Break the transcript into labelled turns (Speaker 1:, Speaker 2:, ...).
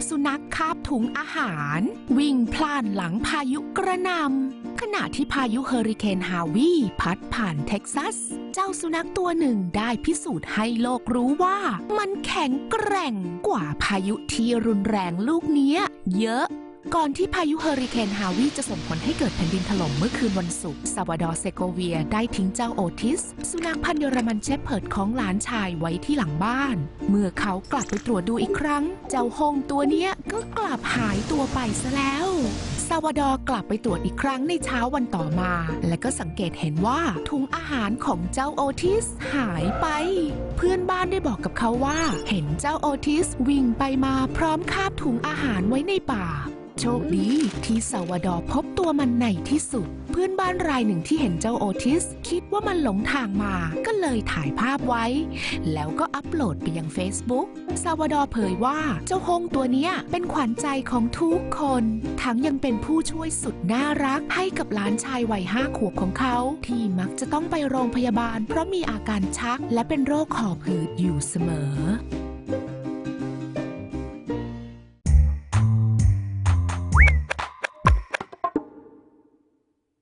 Speaker 1: สุนัขคาบถุงอาหารวิ่งพล่านหลังพายุกระหน่ำขณะที่พายุเฮอริเคนฮาวีพัดผ่านเท็กซัสเจ้าสุนัขตัวหนึ่งได้พิสูจน์ให้โลกรู้ว่ามันแข็งแกร่งกว่าพายุที่รุนแรงลูกนี้เยอะก่อนที่พายุเฮอริเคนฮาวีจะส่งผลให้เกิดแผ่นดินถล่มเมื่อคืนวันศุกร์ซาวาดอร์เซโกเวียได้ทิ้งเจ้าโอทิสสุนัขพันธุ์เยอรมันเชพเพิร์ดของหลานชายไว้ที่หลังบ้านเมื่อเขากลับไปตรวจดูอีกครั้งเจ้าฮงตัวเนี้ยก็กลับหายตัวไปซะแล้วซาวาดอร์กลับไปตรวจอีกครั้งในเช้าวันต่อมาและก็สังเกตเห็นว่าถุงอาหารของเจ้าโอทิสหายไปเพื่อนบ้านได้บอกกับเขาว่าเห็นเจ้าโอทิสวิ่งไปมาพร้อมคาบถุงอาหารไว้ในป่าโชคดีที่ซาวาดอร์พบตัวมันในที่สุดเพื่อนบ้านรายหนึ่งที่เห็นเจ้าโอทิสคิดว่ามันหลงทางมาก็เลยถ่ายภาพไว้แล้วก็อัปโหลดไปยัง Facebook ซาวาดอร์เผยว่าเจ้าฮงตัวเนี้ยเป็นขวัญใจของทุกคนทั้งยังเป็นผู้ช่วยสุดน่ารักให้กับหลานชายวัย5 ขวบของเขาที่มักจะต้องไปโรงพยาบาลเพราะมีอาการชักและเป็นโรคหอบหืดอยู่เสมอ